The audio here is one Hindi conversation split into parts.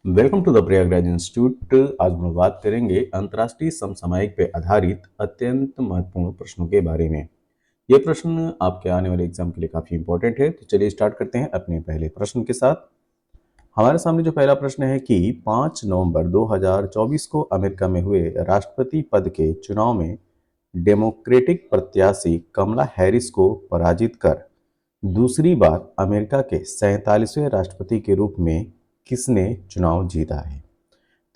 Welcome to the Prayagraj institute. आज हम बात करेंगे अंतर्राष्ट्रीय समसामयिक पे आधारित अत्यंत महत्वपूर्ण प्रश्नों के बारे में। ये प्रश्न आपके आने वाले एग्जाम के लिए काफी इंपॉर्टेंट है। तो चलिए स्टार्ट करते हैं अपने पहले प्रश्न के साथ। हमारे सामने जो पहला प्रश्न है कि 5 नवंबर 2024 को अमेरिका में हुए राष्ट्रपति पद के चुनाव में डेमोक्रेटिक प्रत्याशी कमला हैरिस को पराजित कर दूसरी बार अमेरिका के 47वें राष्ट्रपति के रूप में किसने चुनाव जीता है?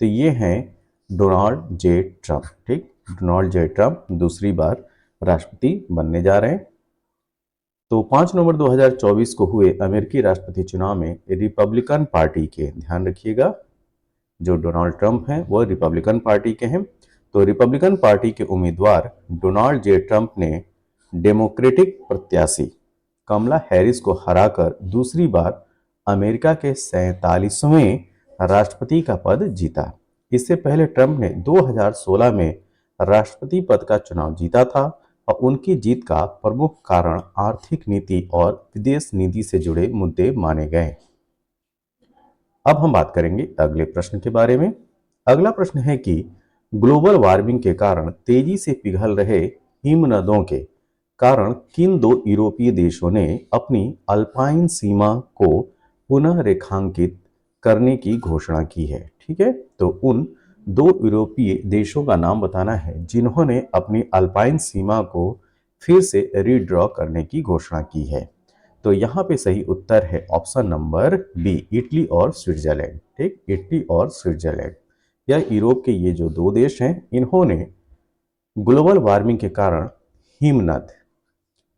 तो ये हैं डोनाल्ड जे ट्रंप। ठीक, डोनाल्ड जे ट्रंप दूसरी बार राष्ट्रपति बनने जा रहे हैं। तो 5 नवंबर 2024 को हुए अमेरिकी राष्ट्रपति चुनाव में रिपब्लिकन पार्टी के, ध्यान रखिएगा, जो डोनाल्ड ट्रंप हैं वो रिपब्लिकन पार्टी के हैं। तो रिपब्लिकन पार्टी के उम्मीदवार डोनाल्ड जे ट्रंप ने डेमोक्रेटिक प्रत्याशी कमला हैरिस को हराकर दूसरी बार अमेरिका के 47वें राष्ट्रपति का पद जीता। इससे पहले ट्रंप ने 2016 में राष्ट्रपति पद का चुनाव जीता था और उनकी जीत का प्रमुख कारण आर्थिक नीति और विदेश नीति से जुड़े मुद्दे माने गए। अब हम बात करेंगे अगले प्रश्न के बारे में। अगला प्रश्न है कि ग्लोबल वार्मिंग के कारण तेजी से पिघल रहे हिमनदों के कारण किन दो यूरोपीय देशों ने अपनी अल्पाइन सीमा को पुनः रेखांकित करने की घोषणा की है? ठीक है, तो उन दो यूरोपीय देशों का नाम बताना है जिन्होंने अपनी अल्पाइन सीमा को फिर से रीड्रॉ करने की घोषणा की है। तो यहाँ पे सही उत्तर है ऑप्शन नंबर बी, इटली और स्विट्जरलैंड। ठीक, इटली और स्विट्जरलैंड, यह यूरोप के ये जो दो देश हैं, इन्होंने ग्लोबल वार्मिंग के कारण हिमनद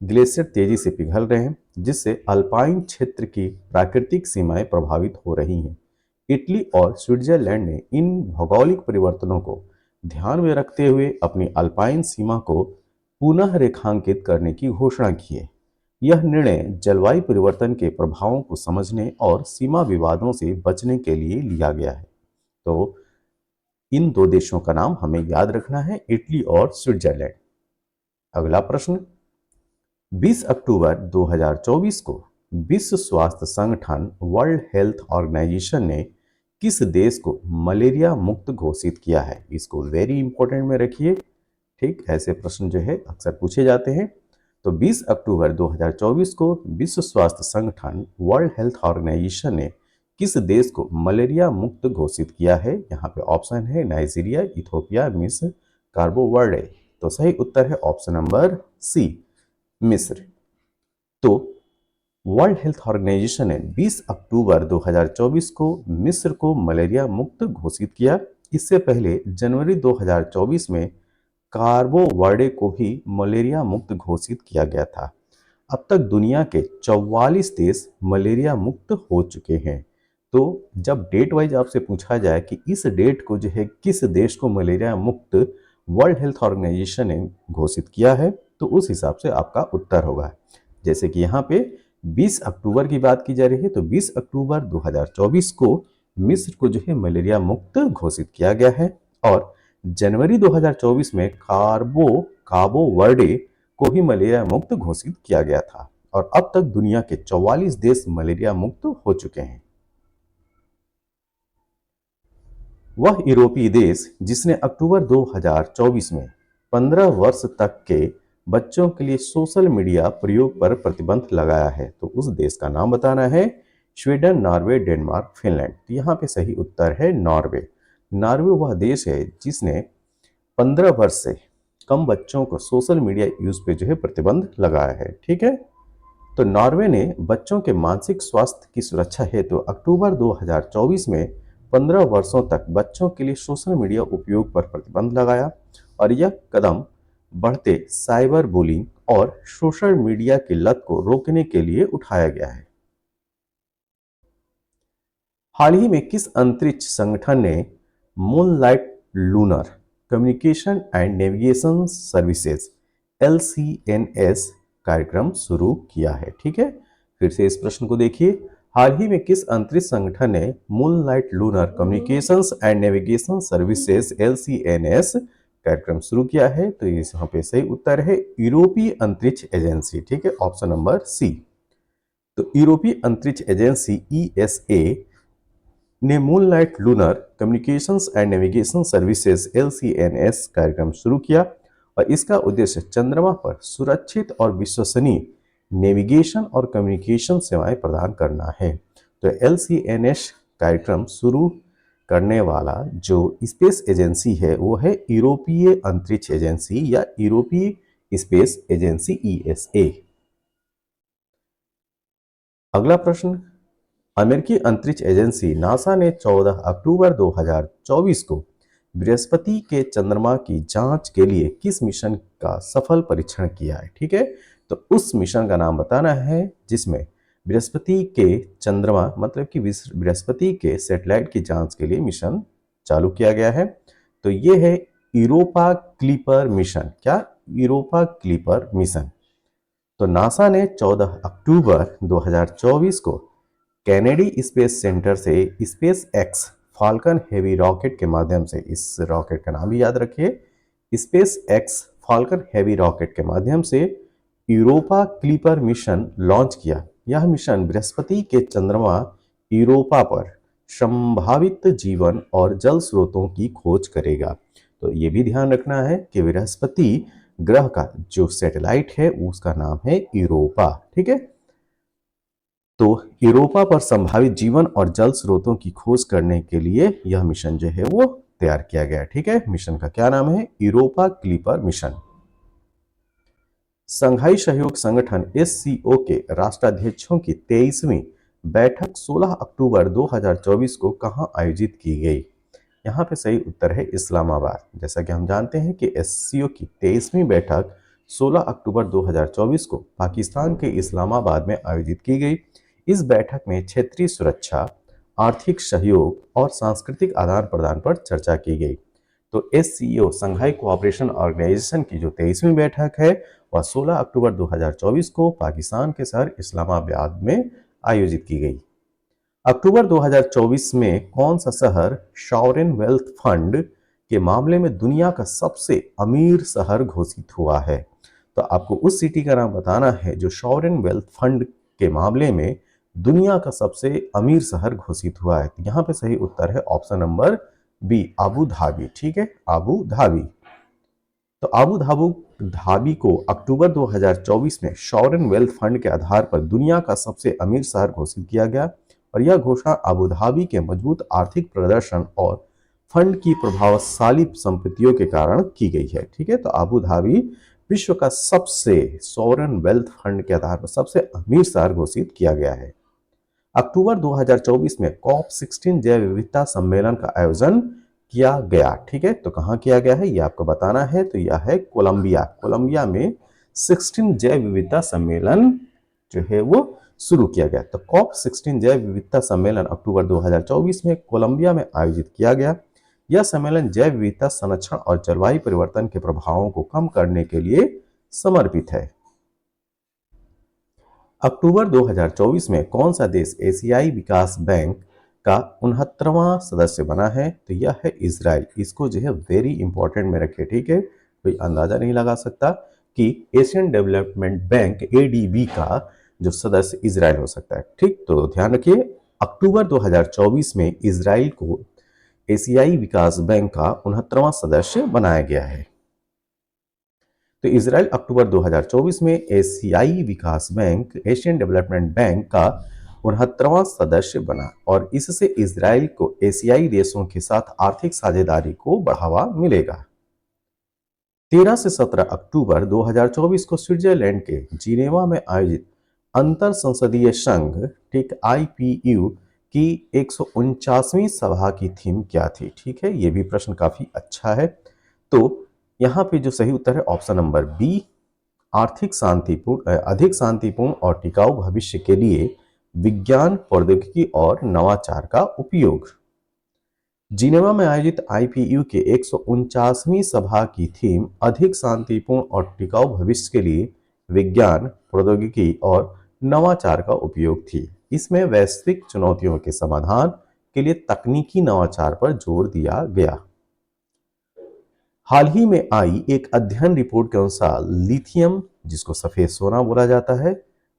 ग्लेशियर तेजी से पिघल रहे हैं, जिससे अल्पाइन क्षेत्र की प्राकृतिक सीमाएं प्रभावित हो रही हैं। इटली और स्विट्जरलैंड ने इन भौगोलिक परिवर्तनों को ध्यान में रखते हुए अपनी अल्पाइन सीमा को पुनः रेखांकित करने की घोषणा की है। यह निर्णय जलवायु परिवर्तन के प्रभावों को समझने और सीमा विवादों से बचने के लिए लिया गया है। तो इन दो देशों का नाम हमें याद रखना है, इटली और स्विट्जरलैंड। अगला प्रश्न, 20 अक्टूबर 2024 को विश्व स्वास्थ्य संगठन वर्ल्ड हेल्थ ऑर्गेनाइजेशन ने किस देश को मलेरिया मुक्त घोषित किया है? इसको वेरी इंपॉर्टेंट में रखिए। ठीक, ऐसे प्रश्न जो है अक्सर पूछे जाते हैं। तो 20 अक्टूबर 2024 को विश्व स्वास्थ्य संगठन वर्ल्ड हेल्थ ऑर्गेनाइजेशन ने किस देश को मलेरिया मुक्त घोषित किया है? यहाँ पे ऑप्शन है नाइजीरिया, इथोपिया, मिस्र, कार्बो वर्डे। तो सही उत्तर है ऑप्शन नंबर सी, मिस्र। तो वर्ल्ड हेल्थ ऑर्गेनाइजेशन ने 20 अक्टूबर 2024 को मिस्र को मलेरिया मुक्त घोषित किया। इससे पहले जनवरी 2024 में कार्बो वर्डे को भी मलेरिया मुक्त घोषित किया गया था। अब तक दुनिया के 44 देश मलेरिया मुक्त हो चुके हैं। तो जब डेट वाइज आपसे पूछा जाए कि इस डेट को जो है किस देश को मलेरिया मुक्त वर्ल्ड हेल्थ ऑर्गेनाइजेशन ने घोषित किया है, तो उस हिसाब से आपका उत्तर होगा। जैसे कि यहाँ पे 20 अक्टूबर की बात की जा रही है, तो 20 अक्टूबर 2024 को मिस्र को जो है मलेरिया मुक्त घोषित किया गया है और जनवरी 2024 में काबो वर्डे को भी मलेरिया मुक्त घोषित किया गया था और अब तक दुनिया के 44 देश मलेरिया मुक्त हो चुके हैं। वह यूरोपीय देश जिसने अक्टूबर 2024 में 15 वर्ष तक के बच्चों के लिए सोशल मीडिया प्रयोग पर प्रतिबंध लगाया है, तो उस देश का नाम बताना है। Sweden, Norway, Denmark, Finland. तो यहाँ पे सही उत्तर है नॉर्वे। नॉर्वे वह देश है जिसने 15 वर्ष से कम बच्चों को सोशल मीडिया यूज पे जो है प्रतिबंध लगाया है। ठीक है, तो नॉर्वे ने बच्चों के मानसिक स्वास्थ्य की सुरक्षा हेतु अक्टूबर 2024 में 15 वर्षों तक बच्चों के लिए सोशल मीडिया उपयोग पर प्रतिबंध लगाया और यह कदम बढ़ते साइबर बुलिंग और सोशल मीडिया की लत को रोकने के लिए उठाया गया है। हाल ही में किस अंतरिक्ष संगठन ने moonlight lunar communication and navigation services LCNS कार्यक्रम शुरू किया है? ठीक है, फिर से इस प्रश्न को देखिए। हाल ही में किस अंतरिक्ष संगठन ने moonlight lunar communications and navigation services LCNS कार्यक्रम शुरू किया है? तो यहाँ पे सही उत्तर है यूरोपीय अंतरिक्ष एजेंसी। ठीक है, ऑप्शन नंबर सी। तो यूरोपीय अंतरिक्ष एजेंसी ESA ने moonlight lunar communications and navigation services LCNS कार्यक्रम शुरू किया और इसका उद्देश्य चंद्रमा पर सुरक्षित और विश्वसनीय नेविगेशन और कम्युनिकेशन सेवाएं प्रदान करना है। तो LCNS कार्यक्रम शुरू करने वाला जो स्पेस एजेंसी है वो है यूरोपीय अंतरिक्ष एजेंसी या यूरोपीय स्पेस एजेंसी ESA। अगला प्रश्न, अमेरिकी अंतरिक्ष एजेंसी नासा ने 14 अक्टूबर 2024 को बृहस्पति के चंद्रमा की जांच के लिए किस मिशन का सफल परीक्षण किया है? ठीक है, तो उस मिशन का नाम बताना है जिसमें बृहस्पति के चंद्रमा मतलब कि बृहस्पति के सैटेलाइट की जांच के लिए मिशन चालू किया गया है। तो ये है यूरोपा क्लिपर मिशन। क्या? Europa clipper mission. तो नासा ने 14 अक्टूबर 2024 को कैनेडी स्पेस सेंटर से space x falcon heavy rocket के माध्यम से, इस रॉकेट का नाम भी याद रखिए, space x falcon heavy rocket के माध्यम से यूरोपा क्लिपर मिशन लॉन्च किया। यह मिशन बृहस्पति के चंद्रमा यूरोपा पर संभावित जीवन और जल स्रोतों की खोज करेगा। तो ये भी ध्यान रखना है कि बृहस्पति ग्रह का जो सैटेलाइट है उसका नाम है यूरोपा। ठीक है, तो यूरोपा पर संभावित जीवन और जल स्रोतों की खोज करने के लिए यह मिशन जो है वो तैयार किया गया। ठीक है, मिशन का क्या नाम है? Europa clipper mission. संघाई सहयोग संगठन SCO के राष्ट्राध्यक्षों की 23वीं बैठक 16 अक्टूबर 2024 को कहां आयोजित की गई? यहाँ पे सही उत्तर है इस्लामाबाद। जैसा कि हम जानते हैं कि SCO की 23वीं बैठक 16 अक्टूबर 2024 को पाकिस्तान के इस्लामाबाद में आयोजित की गई। इस बैठक में क्षेत्रीय सुरक्षा, आर्थिक सहयोग और सांस्कृतिक आदान प्रदान पर चर्चा की गई। तो SCO संघाई कोऑपरेशन ऑर्गेनाइजेशन की जो 23वीं बैठक है वह 16 अक्टूबर 2024 को पाकिस्तान के शहर इस्लामाबाद में आयोजित की गई। अक्टूबर 2024 में कौन सा शहर सॉवरेन वेल्थ फंड के मामले में दुनिया का सबसे अमीर शहर घोषित हुआ है? तो आपको उस सिटी का नाम बताना है जो सॉवरेन वेल्थ फंड के मामले में दुनिया का सबसे अमीर शहर घोषित हुआ है। यहाँ पे सही उत्तर है option number B, Abu Dhabi. ठीक है, अबू धाबी। तो अबू धाबी को अक्टूबर 2024 में सॉवरेन वेल्थ फंड के आधार पर दुनिया का सबसे अमीर शहर घोषित किया गया और यह घोषणा अबू धाबी के मजबूत आर्थिक प्रदर्शन और फंड की प्रभावशाली संपत्तियों के कारण की गई है। ठीक है, तो अबू धाबी विश्व का सबसे सॉवरेन वेल्थ फंड के आधार पर सबसे अमीर शहर घोषित किया गया है। अक्टूबर 2024 में COP16 जैव विविधता सम्मेलन का आयोजन किया गया। ठीक है, तो कहाँ किया गया है ये आपको बताना है। तो यह है कोलंबिया में 16 जैव विविधता सम्मेलन जो है वो शुरू किया गया। तो COP16 जैव विविधता सम्मेलन अक्टूबर 2024 में कोलंबिया में आयोजित किया गया। यह सम्मेलन जैव विविधता संरक्षण और जलवायु परिवर्तन के प्रभावों को कम करने के लिए समर्पित है। अक्टूबर 2024 में कौन सा देश एशियाई विकास बैंक का 69वां सदस्य बना है? तो यह है इजराइल। इसको जो है वेरी इंपॉर्टेंट में रखे। ठीक है, कोई अंदाजा नहीं लगा सकता कि एशियन डेवलपमेंट बैंक ADB का जो सदस्य इजराइल हो सकता है। ठीक, तो ध्यान रखिए अक्टूबर 2024 में इजराइल को एशियाई विकास बैंक का 69वां सदस्य बनाया गया है। तो इजराइल अक्टूबर 2024 में एशियाई विकास बैंक एशियन डेवलपमेंट बैंक का 69वां सदस्य बना और इससे इजराइल को एशियाई देशों के साथ आर्थिक साझेदारी को बढ़ावा मिलेगा। 13 से 17 अक्टूबर 2024 को स्विट्जरलैंड के जिनेवा में आयोजित अंतर संसदीय संघ ठीक IPU की 149वीं सभा की थीम क्या थी? ठीक है, ये भी प्रश्न काफी अच्छा है। तो यहाँ पे जो सही उत्तर है ऑप्शन नंबर बी, अधिक शांतिपूर्ण और टिकाऊ भविष्य के लिए विज्ञान, प्रौद्योगिकी और नवाचार का उपयोग। जिनेवा में आयोजित IPU के 149वीं सभा की थीम अधिक शांतिपूर्ण और टिकाऊ भविष्य के लिए विज्ञान, प्रौद्योगिकी और नवाचार का उपयोग थी। इसमें वैश्विक चुनौतियों के समाधान के लिए तकनीकी नवाचार पर जोर दिया गया। हाल ही में आई एक अध्ययन रिपोर्ट के अनुसार लिथियम, जिसको सफेद सोना बोला जाता है,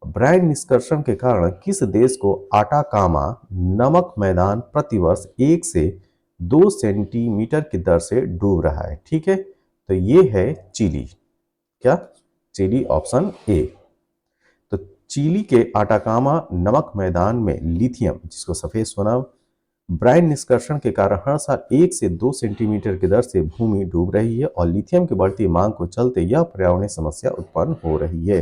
ब्रायन निष्कर्षण के कारण किस देश को आटाकामा नमक मैदान प्रतिवर्ष 1 से 2 सेंटीमीटर की दर से डूब रहा है? ठीक है, तो ये है चिली। क्या? Chile, option A. तो चिली के आटाकामा नमक मैदान में लिथियम, जिसको सफेद सोना, ब्रायन निष्कर्षण के कारण हर साल 1 से 2 सेंटीमीटर की दर से भूमि डूब रही है और लिथियम की बढ़ती मांग को चलते यह पर्यावरणीय समस्या उत्पन्न हो रही है।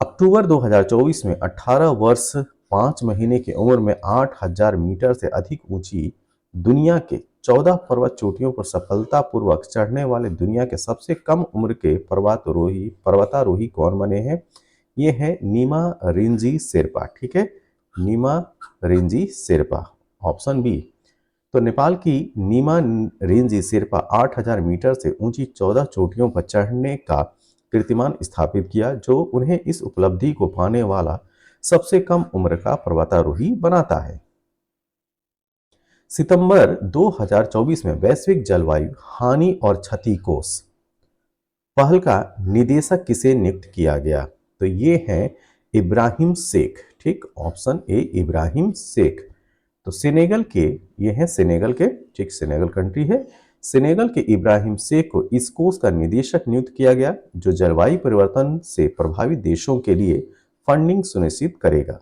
अक्टूबर 2024 में 18 वर्ष 5 महीने की उम्र में 8000 मीटर से अधिक ऊंची दुनिया के 14 पर्वत चोटियों पर सफलतापूर्वक चढ़ने वाले दुनिया के सबसे कम उम्र के पर्वतारोही कौन बने हैं? ये है नीमा रिंजी शेरपा। ठीक है, नीमा रिंजी शेरपा, ऑप्शन बी। तो नेपाल की नीमा रिंजी शेरपा 8000 मीटर से ऊंची 14 चोटियों पर चढ़ने का कीर्तिमान स्थापित किया, जो उन्हें इस उपलब्धि को पाने वाला सबसे कम उम्र का पर्वतारोही बनाता है। सितंबर 2024 में वैश्विक जलवायु हानि और क्षति कोष पहल का निदेशक किसे नियुक्त किया गया? तो ये है इब्राहिम शेख। ठीक, ऑप्शन ए इब्राहिम शेख। तो सेनेगल के, ये हैं सेनेगल के, ठीक, सेनेगल कंट्री है। सेनेगल के इब्राहिम शेख को इस कोष का निदेशक नियुक्त किया गया, जो जलवायु परिवर्तन से प्रभावित देशों के लिए फंडिंग सुनिश्चित करेगा।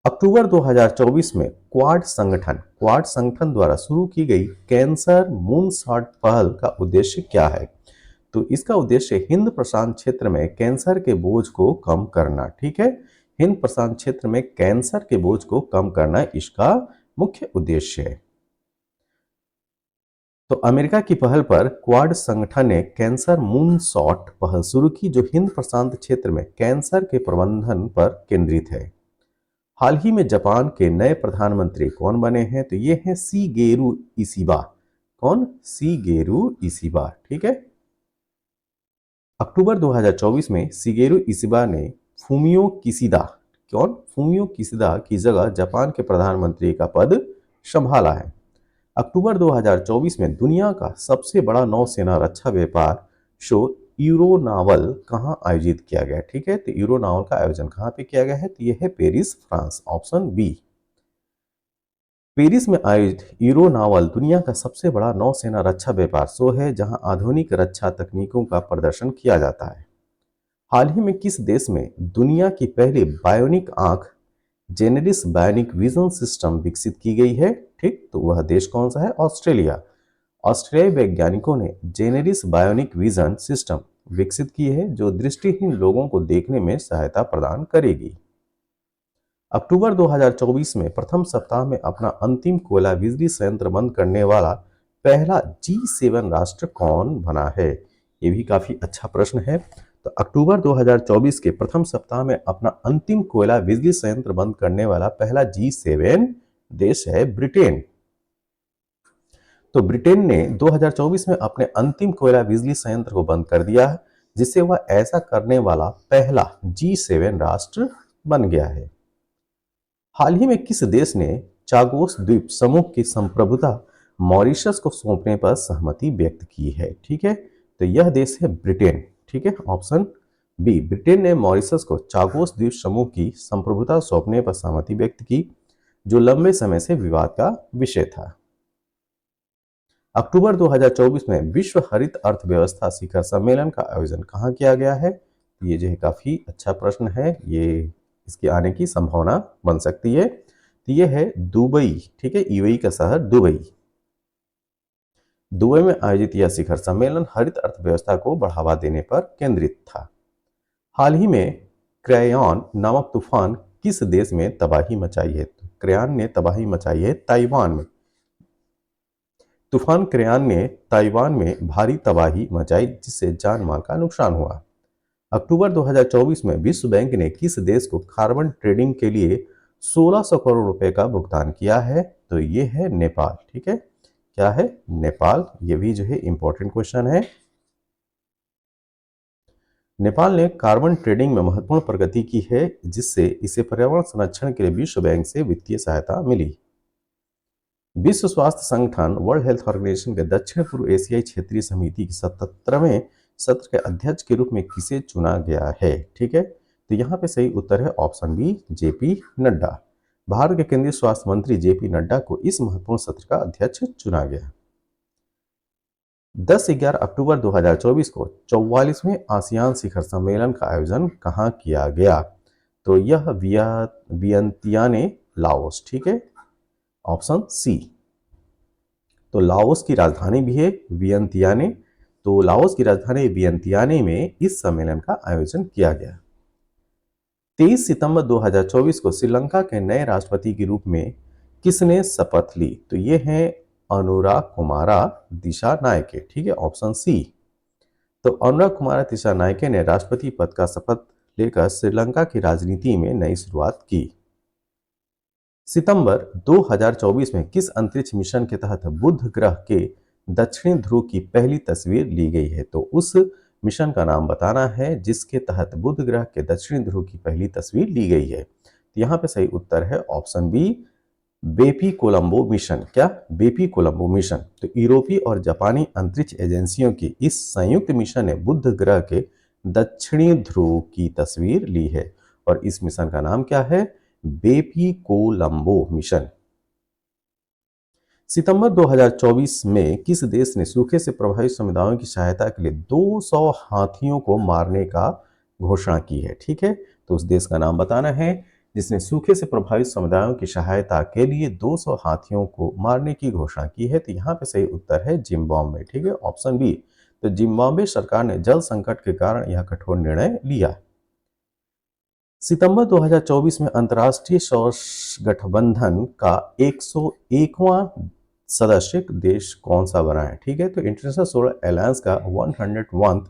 अक्टूबर 2024 में क्वाड संगठन द्वारा शुरू की गई कैंसर मूनशॉट पहल का उद्देश्य क्या है? तो इसका उद्देश्य हिंद प्रशांत क्षेत्र में कैंसर के बोझ को कम करना। ठीक है, हिंद प्रशांत क्षेत्र में कैंसर के बोझ को कम करना इसका मुख्य उद्देश्य है। तो अमेरिका की पहल पर क्वाड संगठन ने कैंसर मूनशॉट पहल शुरू की, जो हिंद प्रशांत क्षेत्र में कैंसर के प्रबंधन पर केंद्रित है। हाल ही में जापान के नए प्रधानमंत्री कौन बने हैं? तो ये हैं शिगेरू इशिबा। कौन? Shigeru Ishiba. ठीक है, अक्टूबर 2024 में शिगेरू इशिबा ने फूमियो किशिदा, कौन? फूमियो किशिदा की जगह जापान के प्रधानमंत्री का पद संभाला है। अक्टूबर 2024 में दुनिया का सबसे बड़ा नौसेना रक्षा व्यापार शो यूरोनावल कहाँ आयोजित किया गया? ठीक है, तो यूरोनावल का आयोजन कहाँ पे किया गया है? तो यह है Paris, France, option B. Paris में आयोजित यूरोनावल दुनिया का सबसे बड़ा नौसेना रक्षा व्यापार शो है, जहां आधुनिक रक्षा तकनीकों का प्रदर्शन किया जाता है। हाल ही में किस देश में दुनिया की पहली बायोनिक आंख जेनेरिस बायोनिक विजन सिस्टम विकसित की गई है? ठीक, तो वह देश कौन सा है? ऑस्ट्रेलिया। ऑस्ट्रेलियाई वैज्ञानिकों ने जेनेरिस बायोनिक विजन सिस्टम विकसित की है, जो दृष्टिहीन लोगों को देखने में सहायता प्रदान करेगी। अक्टूबर 2024 में प्रथम सप्ताह में अपना अंतिम कोयला बिजली संयंत्र बंद करने वाला पहला G7 राष्ट्र कौन बना है? ये भी काफी अच्छा प्रश्न है। तो अक्टूबर 2024 के प्रथम सप्ताह में अपना अंतिम कोयला बिजली संयंत्र बंद करने वाला पहला G7 देश है ब्रिटेन। तो ब्रिटेन ने 2024 में अपने अंतिम कोयला बिजली संयंत्र को बंद कर दिया है, जिससे वह ऐसा करने वाला पहला G7 राष्ट्र बन गया है। हाल ही में किस देश ने चागोस द्वीप समूह की संप्रभुता मॉरिशस को सौंपने पर सहमति व्यक्त की है? ठीक है, तो यह देश है ब्रिटेन। ठीक है, ऑप्शन बी। ब्रिटेन ने मॉरिशस को चागोस द्वीप समूह की संप्रभुता सौंपने पर सहमति व्यक्त की, जो लंबे समय से विवाद का विषय था। अक्टूबर 2024 में विश्व हरित अर्थव्यवस्था शिखर सम्मेलन का आयोजन कहाँ किया गया है? ये जो है काफी अच्छा प्रश्न है, ये इसके आने की संभावना बन सकती है। तो ये है दुबई। ठीक है, यूएई का शहर दुबई। दुबई में आयोजित यह शिखर सम्मेलन हरित अर्थव्यवस्था को बढ़ावा देने पर केंद्रित था। हाल ही में क्रेयॉन नामक तूफान किस देश में तबाही मचाई है? तो क्रेयॉन ने तबाही मचाई है ताइवान में। तूफान क्रेयॉन ने ताइवान में भारी तबाही मचाई, जिससे जान माल का नुकसान हुआ। अक्टूबर 2024 में विश्व बैंक ने किस देश को कार्बन ट्रेडिंग के लिए 1600 करोड़ रुपए का भुगतान किया है? तो ये है नेपाल। ठीक है, क्या है? नेपाल। ये भी जो है इंपॉर्टेंट क्वेश्चन है। नेपाल ने कार्बन ट्रेडिंग में महत्वपूर्ण प्रगति की है, जिससे इसे पर्यावरण संरक्षण के लिए विश्व बैंक से वित्तीय सहायता मिली। विश्व स्वास्थ्य संगठन वर्ल्ड हेल्थ ऑर्गेनाइजेशन के दक्षिण पूर्व एशियाई क्षेत्रीय समिति की 77वें सत्र के अध्यक्ष के रूप में किसे चुना गया है? ठीक है, तो यहाँ पे सही उत्तर है ऑप्शन बी, जेपी नड्डा। भारत के केंद्रीय स्वास्थ्य मंत्री जेपी नड्डा को इस महत्वपूर्ण सत्र का अध्यक्ष चुना गया। 10-11 अक्टूबर 2024 को 44वें आसियान शिखर सम्मेलन का आयोजन कहाँ किया गया? तो यह वियंतियाने, लाओस। ठीक है, ऑप्शन सी। तो लाओस की राजधानी भी है वियंतियाने, तो लाओस की राजधानी वियंतियाने में इस सम्मेलन का आयोजन किया गया। 23 सितंबर 2024 को श्रीलंका के नए राष्ट्रपति के रूप में किसने शपथ ली? तो ये हैं अनुराग कुमारा दिशानायके। ठीक है, ऑप्शन सी। तो अनुराग कुमारा दिशानायके ने राष्ट्रपति पद का शपथ लेकर श्रीलंका की राजनीति में नई शुरुआत की। सितंबर 2024 में किस अंतरिक्ष मिशन के तहत बुध ग्रह के दक्षिणी ध्रुव की पहली तस्वीर ली गई है? तो उस मिशन का नाम बताना है जिसके तहत बुध ग्रह के दक्षिणी ध्रुव की पहली तस्वीर ली गई है। तो यहाँ पे सही उत्तर है ऑप्शन बी, बेपी कोलंबो मिशन। क्या? बेपी कोलंबो मिशन। तो यूरोपीय और जापानी अंतरिक्ष एजेंसियों की इस संयुक्त मिशन ने बुध ग्रह के दक्षिणी ध्रुव की तस्वीर ली है और इस मिशन का नाम क्या है? बेपी कोलंबो मिशन। सितंबर 2024 में किस देश ने सूखे से प्रभावित समुदायों की सहायता के लिए 200 हाथियों को मारने का घोषणा की है? ठीक है, तो उस देश का नाम बताना है जिसने सूखे से प्रभावित समुदायों की सहायता के लिए 200 हाथियों को मारने की घोषणा की है। तो यहाँ पे सही उत्तर है जिम्बाब्वे। ठीक है, ऑप्शन बी। तो जिम्बाब्वे सरकार ने जल संकट के कारण यह कठोर निर्णय लिया। सितंबर 2024 में अंतर्राष्ट्रीय सौर गठबंधन का 101वां सदस्य देश कौन सा बना है? ठीक है, तो इंटरनेशनल सोलर अलायंस का 101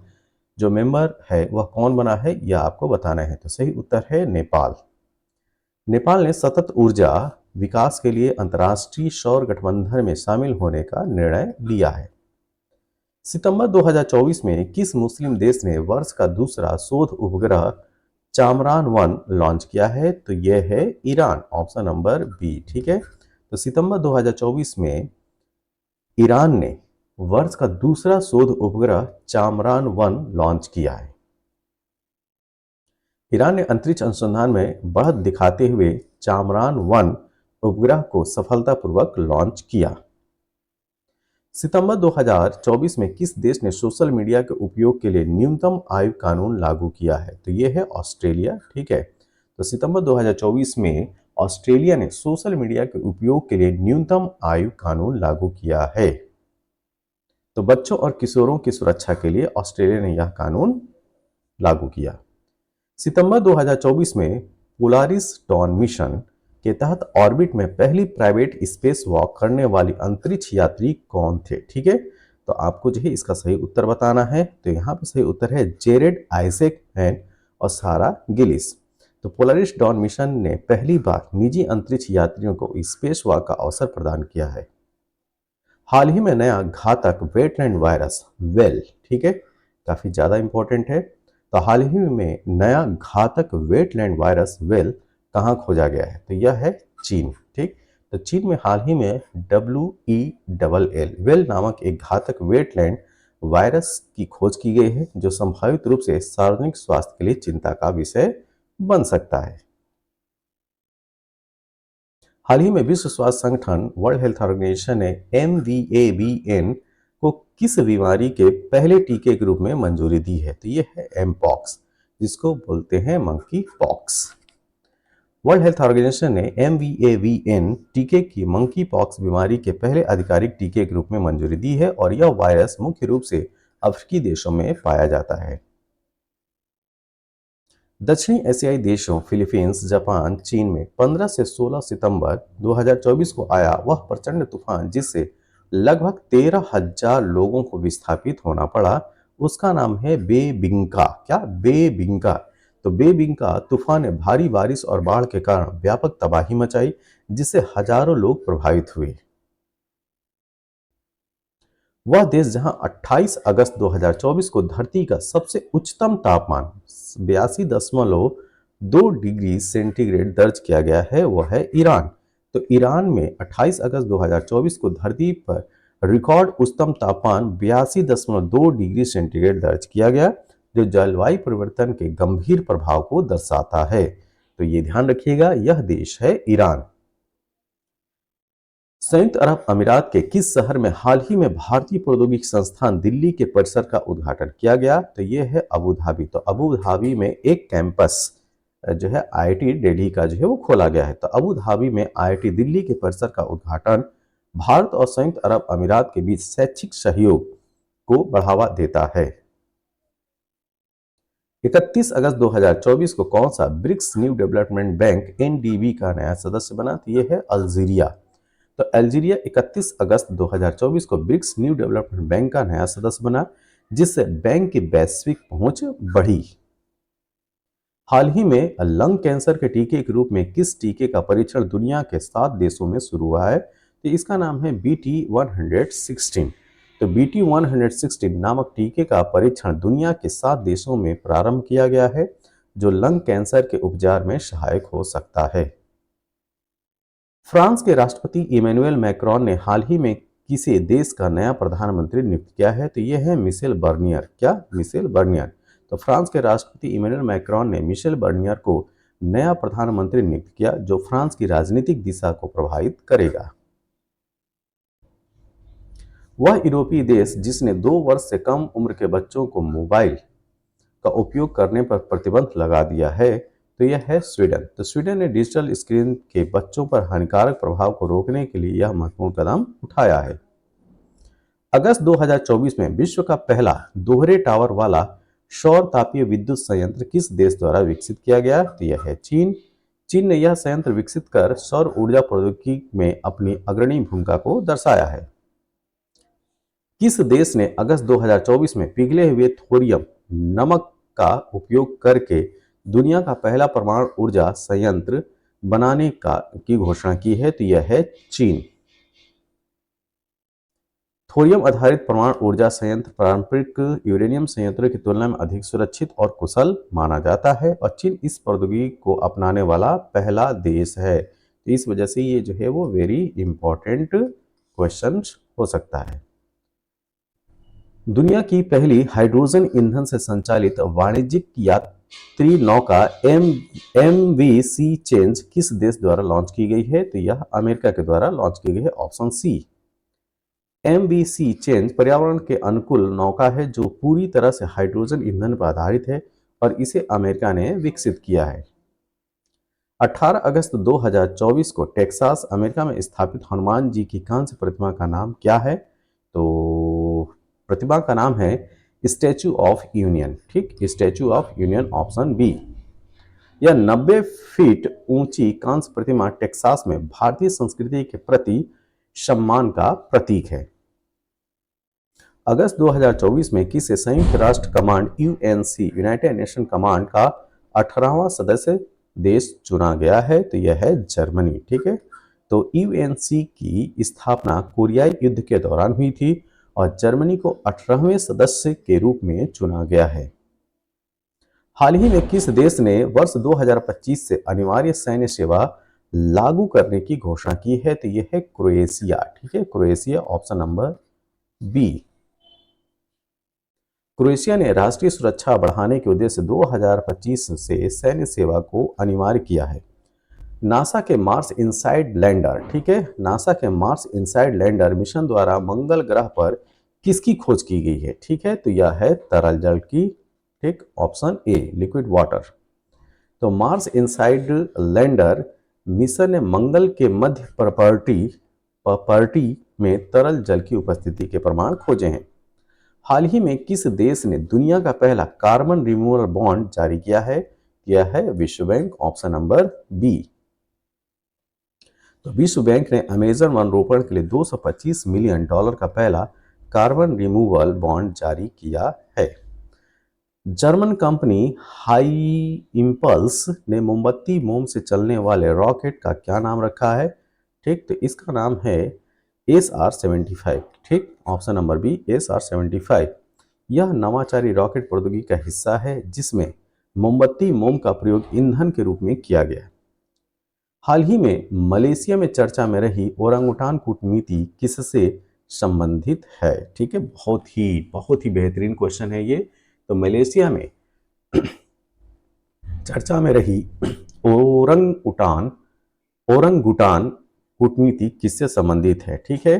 जो मेंबर है वह कौन बना है यह आपको बताना है। तो सही उत्तर है नेपाल। नेपाल ने सतत ऊर्जा विकास के लिए अंतर्राष्ट्रीय सौर गठबंधन में शामिल होने का निर्णय लिया है। सितंबर 2024 में किस मुस्लिम देश ने वर्ष का दूसरा शोध उपग्रह चामरान-1 लॉन्च किया है? तो यह है ईरान, ऑप्शन नंबर बी। ठीक है, तो सितंबर 2024 में ईरान ने वर्ष का दूसरा शोध उपग्रह चामरान-1 लॉन्च किया है। ईरान ने अंतरिक्ष अनुसंधान में बढ़त दिखाते हुए चामरान-1 उपग्रह को सफलतापूर्वक लॉन्च किया। सितंबर 2024 में किस देश ने सोशल मीडिया के उपयोग के लिए न्यूनतम आयु कानून लागू किया है? तो यह है ऑस्ट्रेलिया। ठीक है, तो सितंबर 2024 में ऑस्ट्रेलिया ने सोशल मीडिया के उपयोग के लिए न्यूनतम आयु कानून लागू किया है। तो बच्चों और किशोरों की सुरक्षा के लिए ऑस्ट्रेलिया ने यह कानून लागू किया। सितंबर 2024 में पोलारिस डॉन मिशन के तहत ऑर्बिट में पहली प्राइवेट स्पेस वॉक करने वाली अंतरिक्ष यात्री कौन थे? ठीक है, तो आपको जो है इसका सही उत्तर बताना है। तो यहाँ पे सही उत्तर है जेरेड आइजैक और सारा गिलिस। तो पोलारिस डॉन मिशन ने पहली बार निजी अंतरिक्ष यात्रियों को स्पेस वॉक का अवसर प्रदान किया है। हाल ही में नया घातक वेटलैंड वायरस वेल, ठीक है, काफी ज्यादा इंपॉर्टेंट है। तो हाल ही में नया घातक वेटलैंड वायरस वेल कहाँ खोजा गया है? तो यह है चीन। ठीक, तो चीन में हाल ही में WELL वेल नामक एक घातक वेटलैंड वायरस की खोज की गई है जो संभावित रूप से सार्वजनिक स्वास्थ्य के लिए चिंता का विषय बन सकता है। हाल ही में विश्व स्वास्थ्य संगठन वर्ल्ड हेल्थ ऑर्गेनाइजेशन ने MVABN को किस बीमारी के पहले टीके के रूप में मंजूरी दी है? तो यह है एमपॉक्स, जिसको बोलते हैं monkeypox. World Health Organization ने MVABN टीके की मंकी पॉक्स बीमारी के पहले आधिकारिक टीके के रूप में मंजूरी दी है और यह वायरस मुख्य रूप से अफ्रीकी देशों में पाया जाता है। दक्षिणी एशियाई देशों फिलीपींस, जापान, चीन में 15 से 16 सितंबर 2024 को आया वह प्रचंड तूफान जिससे लगभग 13,000 लोगों को विस्थापित होना पड़ा, उसका नाम है बेबिंका। क्या? बेबिंका। तो बेबिंका तूफान ने भारी बारिश और बाढ़ के कारण व्यापक तबाही मचाई जिससे हजारों लोग प्रभावित हुए। वह देश जहां 28 अगस्त 2024 को धरती का सबसे उच्चतम तापमान 82.2 डिग्री सेंटीग्रेड दर्ज किया गया है वह है ईरान। तो ईरान में 28 अगस्त 2024 को धरती पर रिकॉर्ड उच्चतम तापमान 82.2 डिग्री सेंटीग्रेड दर्ज किया गया, जो जलवायु परिवर्तन के गंभीर प्रभाव को दर्शाता है। तो ये ध्यान रखिएगा, यह देश है ईरान। संयुक्त अरब अमीरात के किस शहर में हाल ही में भारतीय प्रौद्योगिकी संस्थान दिल्ली के परिसर का उद्घाटन किया गया? तो यह है अबू धाबी। तो अबू धाबी में एक कैंपस जो है आईआईटी दिल्ली का जो है वो खोला गया है। तो अबू धाबी में आईआईटी दिल्ली के परिसर का उद्घाटन भारत और संयुक्त अरब अमीरात के बीच शैक्षिक सहयोग को बढ़ावा देता है। 31 अगस्त 2024 को कौन सा BRICS New Development Bank NDB का नया सदस्य बना? तो यह है अल्जीरिया। तो अल्जीरिया 31 अगस्त 2024 को ब्रिक्स न्यू डेवलपमेंट बैंक का नया सदस्य बना, जिससे बैंक की वैश्विक पहुंच बढ़ी। हाल ही में लंग कैंसर के टीके के रूप में किस टीके का परीक्षण दुनिया के 7 देशों में शुरू हुआ है? तो इसका नाम है BT116। तो BT116 नामक टीके का परीक्षण दुनिया के 7 देशों में प्रारंभ किया गया है, जो लंग कैंसर के उपचार में सहायक हो सकता है। फ्रांस के राष्ट्रपति इमैनुअल मैक्रोन ने हाल ही में किसे देश का नया प्रधानमंत्री नियुक्त किया है? तो यह है मिशेल बर्नियर। क्या? Michel Barnier. तो फ्रांस के राष्ट्रपति इमैनुअल मैक्रोन ने मिशेल बर्नियर को नया प्रधानमंत्री नियुक्त किया, जो फ्रांस की राजनीतिक दिशा को प्रभावित करेगा। वह यूरोपीय देश जिसने 2 वर्ष से कम उम्र के बच्चों को मोबाइल का उपयोग करने पर प्रतिबंध लगा दिया है, तो यह है स्वीडन। तो स्वीडन ने डिजिटल स्क्रीन के बच्चों पर हानिकारक प्रभाव को रोकने के लिए यह महत्वपूर्ण कदम उठाया है। अगस्त 2024 में विश्व का पहला दोहरे टावर वाला सौर तापीय विद्युत संयंत्र किस देश द्वारा विकसित किया गया? तो यह है चीन। चीन ने यह संयंत्र विकसित कर सौर ऊर्जा प्रौद्योगिकी में अपनी अग्रणी भूमिका को दर्शाया है। किस देश ने अगस्त 2024 में पिघले हुए थोरियम नमक का उपयोग करके दुनिया का पहला परमाणु ऊर्जा संयंत्र बनाने की घोषणा की है? तो यह है चीन। थोरियम आधारित परमाणु ऊर्जा संयंत्र पारंपरिक यूरेनियम संयंत्रों की तुलना में अधिक सुरक्षित और कुशल माना जाता है, और चीन इस प्रौद्योगिकी को अपनाने वाला पहला देश है। तो इस वजह से ये जो है वो वेरी इंपॉर्टेंट क्वेश्चन हो सकता है। दुनिया की पहली हाइड्रोजन ईंधन से संचालित वाणिज्यिक यात्री नौका MV चेंज किस देश द्वारा लॉन्च की गई है? तो यह अमेरिका के द्वारा लॉन्च की गई है, ऑप्शन सी। MV चेंज पर्यावरण के अनुकूल नौका है जो पूरी तरह से हाइड्रोजन ईंधन पर आधारित है, और इसे अमेरिका ने विकसित किया है। 18 अगस्त 2024 को टेक्सास अमेरिका में स्थापित हनुमान जी की कांस्य प्रतिमा का नाम क्या है? तो प्रतिमा का नाम है स्टैचू ऑफ यूनियन। ठीक, Statue of Union, option B. यह 90 फीट ऊंची कांस्य प्रतिमा टेक्सास में भारतीय संस्कृति के प्रति सम्मान का प्रतीक है। अगस्त 2024 में किसे संयुक्त राष्ट्र command UNC United nation command का 18वां सदस्य देश चुना गया है? तो यह है जर्मनी। ठीक है, तो UNC की स्थापना कोरियाई युद्ध के दौरान हुई थी, और जर्मनी को 18वें सदस्य के रूप में चुना गया है। हाल ही में किस देश ने वर्ष 2025 से अनिवार्य सैन्य सेवा लागू करने की घोषणा की है? तो यह है क्रोएशिया। ठीक है, Croatia, option number B. Croatia ने राष्ट्रीय सुरक्षा बढ़ाने के उद्देश्य से 2025 से सैन्य सेवा को अनिवार्य किया है। नासा के मार्स इनसाइड लैंडर, ठीक है, नासा के मार्स इनसाइड लैंडर मिशन द्वारा मंगल ग्रह पर किसकी खोज की गई है? ठीक है, तो यह है तरल जल की। ठीक, ऑप्शन ए, लिक्विड वाटर। तो मार्स इनसाइड लैंडर मिशन ने मंगल के मध्य प्रॉपर्टी में तरल जल की उपस्थिति के प्रमाण खोजे हैं। हाल ही में किस देश ने दुनिया का पहला कार्बन रिमूवल बॉन्ड जारी किया है? यह है विश्व बैंक, ऑप्शन नंबर बी। तो विश्व बैंक ने अमेजन वन रोपण के लिए $225 मिलियन का पहला कार्बन रिमूवल बॉन्ड जारी किया है। जर्मन कंपनी हाई इंपल्स ने मोमबत्ती मोम से चलने वाले रॉकेट का क्या नाम रखा है? ठीक, तो इसका नाम है SR-75। ठीक, ऑप्शन नंबर बी, SR-75। यह नवाचारी रॉकेट प्रौद्योगिकी का हिस्सा है जिसमें मोमबत्ती मोम का प्रयोग ईंधन के रूप में किया गया। हाल ही में मलेशिया में चर्चा में रही ओरंगुटान कूटनीति किससे संबंधित है? ठीक है, बहुत ही बेहतरीन क्वेश्चन है ये। तो मलेशिया में चर्चा में रही ओरंगुटान ओरंगुटान कूटनीति किससे संबंधित है? ठीक है,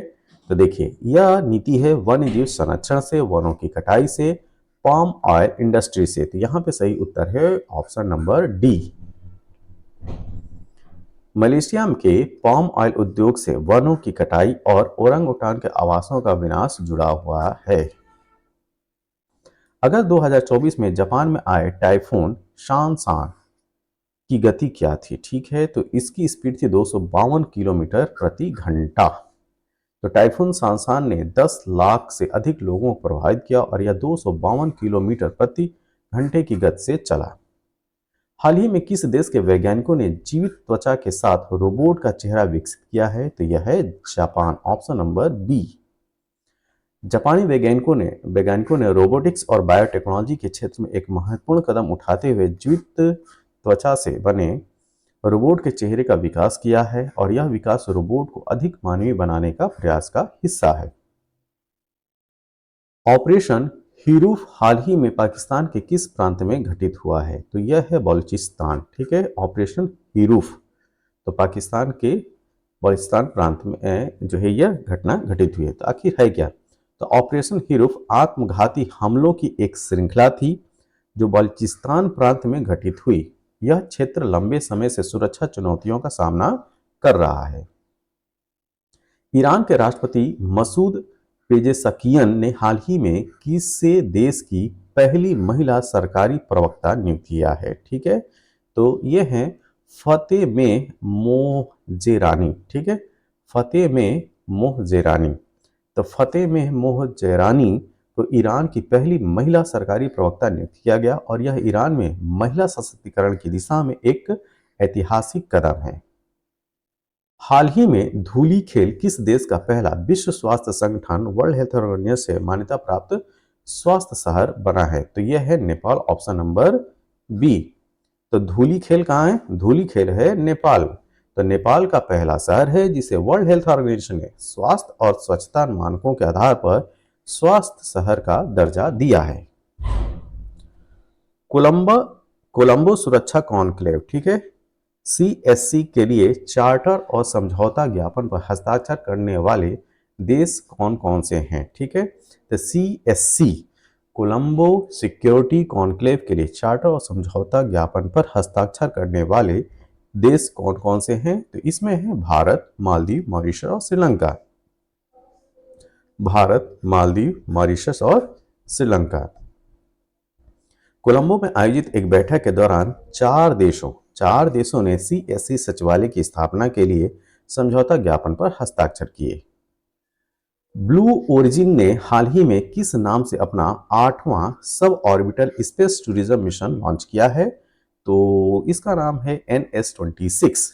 तो देखिए यह नीति है वन्य जीव संरक्षण से, वनों की कटाई से, पाम ऑयल इंडस्ट्री से। तो यहां पे सही उत्तर है ऑप्शन नंबर डी। मलेशिया के पाम ऑयल उद्योग से वनों की कटाई और ओरंगुटान के आवासों का विनाश जुड़ा हुआ है। अगस्त 2024 में जापान में आए टाइफून शानशान की गति क्या थी? ठीक है, तो इसकी स्पीड थी 252 किलोमीटर प्रति घंटा। तो टाइफून शानशान ने 10 लाख से अधिक लोगों को प्रभावित किया और यह 252 किलोमीटर प्रति घंटे की गति से चला। हाल ही में किस देश के वैज्ञानिकों ने जीवित त्वचा के साथ रोबोट का चेहरा विकसित किया है? तो यह है जापान, ऑप्शन नंबर बी। जापानी वैज्ञानिकों ने रोबोटिक्स और बायोटेक्नोलॉजी के क्षेत्र में एक महत्वपूर्ण कदम उठाते हुए जीवित त्वचा से बने रोबोट के चेहरे का विकास किया है और यह विकास रोबोट को अधिक मानवीय बनाने का प्रयास का हिस्सा है। ऑपरेशन हीरूफ हाल ही में पाकिस्तान के किस प्रांत में घटित हुआ है? तो यह है बलूचिस्तान। ठीक है, ऑपरेशन हीरूफ तो पाकिस्तान के बलूचिस्तान प्रांत में जो है यह घटना घटित हुई है। तो आखिर है क्या? तो ऑपरेशन हीरूफ आत्मघाती हमलों की एक श्रृंखला थी जो बलूचिस्तान प्रांत में घटित हुई। यह क्षेत्र लंबे समय से सुरक्षा चुनौतियों का सामना कर रहा है। ईरान के राष्ट्रपति मसूद पेजेशकियन ने हाल ही में किस देश की पहली महिला सरकारी प्रवक्ता नियुक्त किया है? ठीक है, तो ये है फतेह मोहजेरानी। ठीक है, फतेह मोहजेरानी। तो फतेह मोहजेरानी को ईरान की पहली महिला सरकारी प्रवक्ता नियुक्त किया गया और यह ईरान में महिला सशक्तिकरण की दिशा में एक ऐतिहासिक कदम है। हाल ही में धूली खेल किस देश का पहला विश्व स्वास्थ्य संगठन वर्ल्ड हेल्थ ऑर्गेनाइजेशन से मान्यता प्राप्त स्वास्थ्य शहर बना है? तो यह है नेपाल, ऑप्शन नंबर बी। तो धूली खेल कहाँ है? धूली खेल है नेपाल। तो नेपाल का पहला शहर है जिसे वर्ल्ड हेल्थ ऑर्गेनाइजेशन ने स्वास्थ्य और स्वच्छता मानकों के आधार पर स्वास्थ्य शहर का दर्जा दिया है। कोलंबो सुरक्षा कॉन्क्लेव, ठीक है, CSC के लिए चार्टर और समझौता ज्ञापन पर हस्ताक्षर करने वाले देश कौन कौन से हैं? ठीक है, तो CSC कोलंबो सिक्योरिटी कॉन्क्लेव के लिए चार्टर और समझौता ज्ञापन पर हस्ताक्षर करने वाले देश कौन कौन से हैं? तो इसमें है भारत, मालदीव, मॉरिशस और श्रीलंका। भारत, मालदीव, मॉरिशस और श्रीलंका। कोलंबो में आयोजित एक बैठक के दौरान चार देशों ने CSC सचिवालय की स्थापना के लिए समझौता ज्ञापन पर हस्ताक्षर किए। ब्लू ओरिजिन ने हाल ही में किस नाम से अपना 8वां sub orbital space tourism mission launch किया है? तो इसका नाम है NS-26।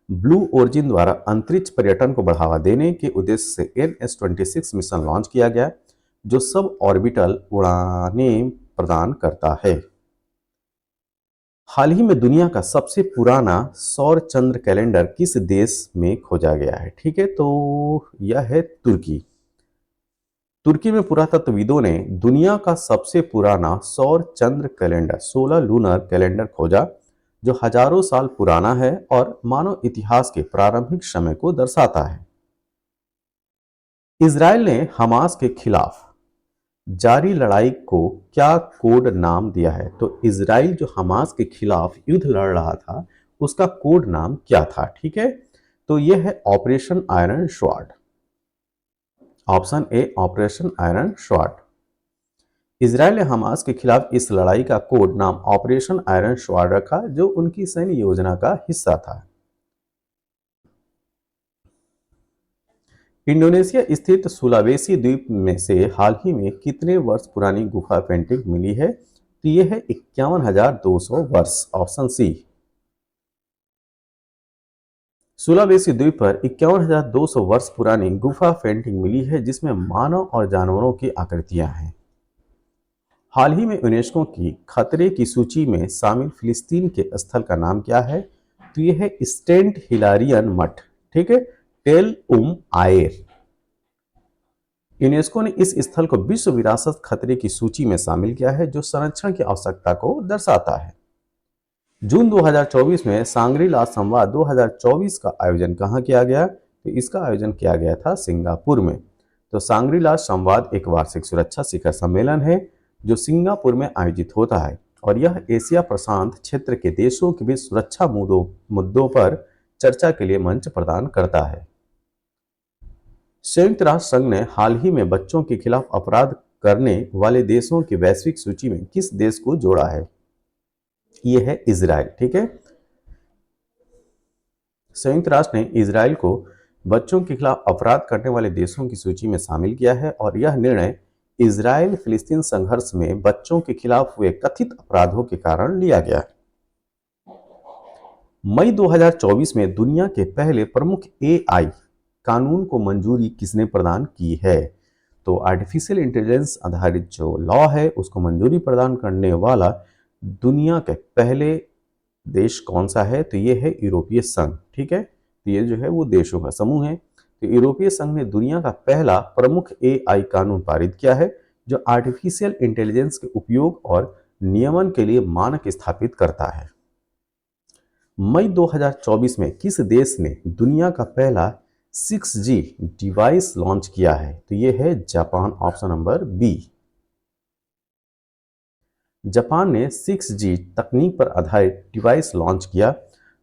ब्लू ओरिजिन द्वारा अंतरिक्ष पर्यटन को बढ़ावा देने के उद्देश्य से NS-26 मिशन लॉन्च किया गया जो सब ऑर्बिटल उड़ानें प्रदान करता है। हाल ही में दुनिया का सबसे पुराना सौर चंद्र कैलेंडर किस देश में खोजा गया है? ठीक है, तो यह है तुर्की। तुर्की में पुरातत्वविदों ने दुनिया का सबसे पुराना सौर चंद्र कैलेंडर, सोलर लूनर कैलेंडर खोजा जो हजारों साल पुराना है और मानव इतिहास के प्रारंभिक समय को दर्शाता है। इजराइल ने हमास के खिलाफ जारी लड़ाई को क्या कोड नाम दिया है? तो इजराइल जो हमास के खिलाफ युद्ध लड़ रहा था उसका कोड नाम क्या था? ठीक है, तो यह है operation iron sword, option A operation iron sword. Israel ने हमास के खिलाफ इस लड़ाई का कोड नाम ऑपरेशन आयरन स्वॉर्ड रखा जो उनकी सैन्य योजना का हिस्सा था। इंडोनेशिया स्थित सुलावेसी द्वीप में से हाल ही में कितने वर्ष पुरानी गुफा पेंटिंग मिली है? तो यह है 51,200 वर्ष, ऑप्शन सी। सुलावेसी द्वीप पर 51,200 वर्ष पुरानी गुफा पेंटिंग मिली है जिसमें मानव और जानवरों की आकृतियां हैं। हाल ही में यूनेस्को की खतरे की सूची में शामिल फिलिस्तीन के स्थल का नाम क्या है? तो यह है सेंट हिलारियन मठ, ठीक है, टेल आयर। यूनेस्को ने इस स्थल को विश्व विरासत खतरे की सूची में शामिल किया है, जो संरक्षण की आवश्यकता को दर्शाता है। जून 2024 में सांग्री-ला संवाद 2024 का आयोजन कहाँ किया गया? तो इसका आयोजन किया गया था सिंगापुर में। तो सांग्री-ला संवाद एक वार्षिक सुरक्षा शिखर सम्मेलन है जो सिंगापुर में आयोजित होता है, और यह एशिया प्रशांत क्षेत्र के देशों के बीच सुरक्षा मुद्दों पर चर्चा के लिए मंच प्रदान करता है। संयुक्त राष्ट्र संघ ने हाल ही में बच्चों के खिलाफ अपराध करने वाले देशों की वैश्विक सूची में किस देश को जोड़ा है? ये है इजराइल। ठीक है, संयुक्त राष्ट्र ने इजराइल को बच्चों के खिलाफ अपराध करने वाले देशों की सूची में शामिल किया है, और यह निर्णय इजराइल फिलिस्तीन संघर्ष में बच्चों के खिलाफ हुए कथित अपराधों के कारण लिया गया। मई 2024 में दुनिया के पहले प्रमुख एआई कानून को मंजूरी किसने प्रदान की है? तो आर्टिफिशियल इंटेलिजेंस आधारित जो लॉ है उसको मंजूरी प्रदान करने वाला दुनिया के पहले देश कौन सा है? तो ये है यूरोपीय संघ। ठीक है, तो ये जो है वो देशों का समूह है। तो यूरोपीय संघ ने दुनिया का पहला प्रमुख एआई कानून पारित किया है जो आर्टिफिशियल इंटेलिजेंस के उपयोग और नियमन के लिए मानक स्थापित करता है। मई 2024 में किस देश ने दुनिया का पहला 6G डिवाइस लॉन्च किया है? तो ये है Japan, option number B. Japan ने 6G तकनीक पर आधारित डिवाइस लॉन्च किया